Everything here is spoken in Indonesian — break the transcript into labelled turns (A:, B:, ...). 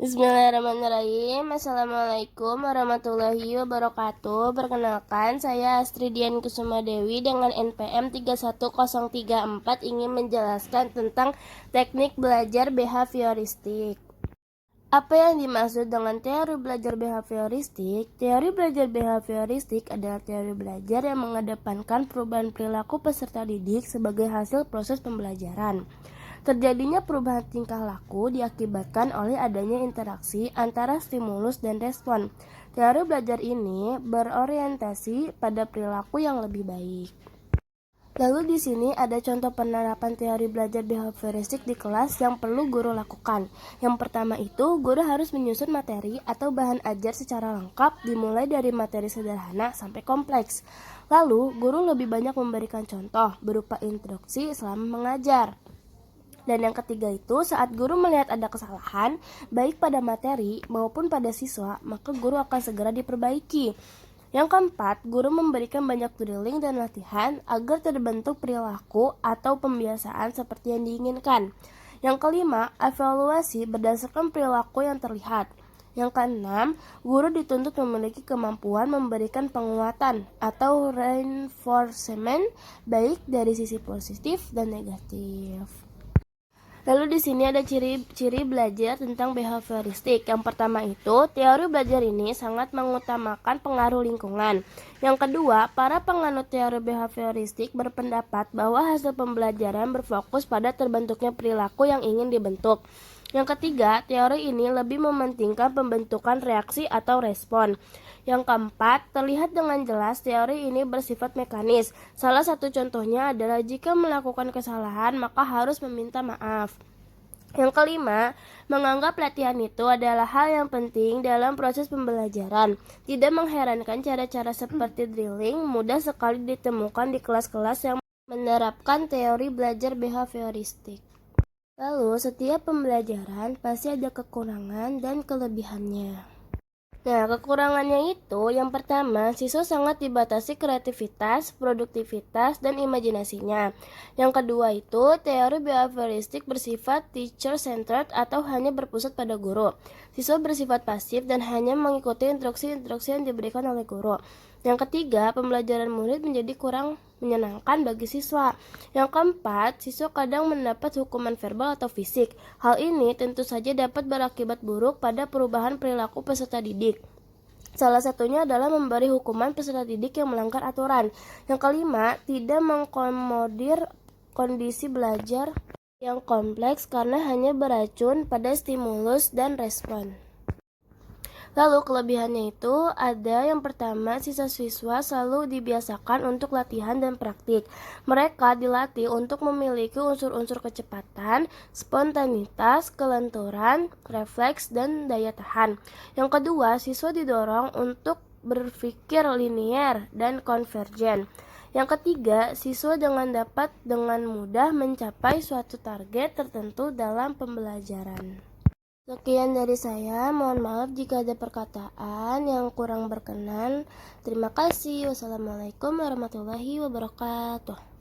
A: Bismillahirrahmanirrahim. Assalamualaikum warahmatullahi wabarakatuh. Perkenalkan, saya Astridian Kusuma Dewi dengan NPM 31034 ingin menjelaskan tentang teknik belajar behavioristik. Apa yang dimaksud dengan teori belajar behavioristik? Teori belajar behavioristik adalah teori belajar yang mengedepankan perubahan perilaku peserta didik sebagai hasil proses pembelajaran. Terjadinya perubahan tingkah laku diakibatkan oleh adanya interaksi antara stimulus dan respon. Teori belajar ini berorientasi pada perilaku yang lebih baik. Lalu di sini ada contoh penerapan teori belajar behavioristik di kelas yang perlu guru lakukan. Yang pertama itu, guru harus menyusun materi atau bahan ajar secara lengkap dimulai dari materi sederhana sampai kompleks. Lalu, guru lebih banyak memberikan contoh berupa instruksi selama mengajar. Dan yang ketiga itu, saat guru melihat ada kesalahan, baik pada materi maupun pada siswa, maka guru akan segera diperbaiki. Yang keempat, guru memberikan banyak drilling dan latihan agar terbentuk perilaku atau pembiasaan seperti yang diinginkan. Yang kelima, evaluasi berdasarkan perilaku yang terlihat. Yang keenam, guru dituntut memiliki kemampuan memberikan penguatan atau reinforcement baik dari sisi positif dan negatif. Lalu di sini ada ciri-ciri belajar tentang behavioristik. Yang pertama itu, teori belajar ini sangat mengutamakan pengaruh lingkungan. Yang kedua, para penganut teori behavioristik berpendapat bahwa hasil pembelajaran berfokus pada terbentuknya perilaku yang ingin dibentuk. Yang ketiga, teori ini lebih mementingkan pembentukan reaksi atau respon. Yang keempat, terlihat dengan jelas teori ini bersifat mekanis. Salah satu contohnya adalah jika melakukan kesalahan maka harus meminta maaf. Yang kelima, menganggap latihan itu adalah hal yang penting dalam proses pembelajaran. Tidak mengherankan cara-cara seperti drilling mudah sekali ditemukan di kelas-kelas yang menerapkan teori belajar behavioristik. Lalu, setiap pembelajaran pasti ada kekurangan dan kelebihannya. Nah, kekurangannya itu yang pertama, siswa sangat dibatasi kreativitas, produktivitas, dan imajinasinya. Yang kedua itu, teori behavioristik bersifat teacher-centered atau hanya berpusat pada guru. Siswa bersifat pasif dan hanya mengikuti instruksi-instruksi yang diberikan oleh guru. Yang ketiga, pembelajaran murid menjadi kurang menyenangkan bagi siswa. Yang keempat, siswa kadang mendapat hukuman verbal atau fisik. Hal ini tentu saja dapat berakibat buruk pada perubahan perilaku peserta didik. Salah satunya adalah memberi hukuman peserta didik yang melanggar aturan. Yang kelima, tidak mengakomodir kondisi belajar yang kompleks karena hanya beracun pada stimulus dan respon. Lalu kelebihannya itu ada yang pertama, siswa-siswa selalu dibiasakan untuk latihan dan praktik. Mereka dilatih untuk memiliki unsur-unsur kecepatan, spontanitas, kelenturan, refleks, dan daya tahan. Yang kedua, siswa didorong untuk berpikir linier dan konvergen. Yang ketiga, siswa dapat dengan mudah mencapai suatu target tertentu dalam pembelajaran. Sekian dari saya, mohon maaf jika ada perkataan yang kurang berkenan. Terima kasih. Wassalamualaikum warahmatullahi wabarakatuh.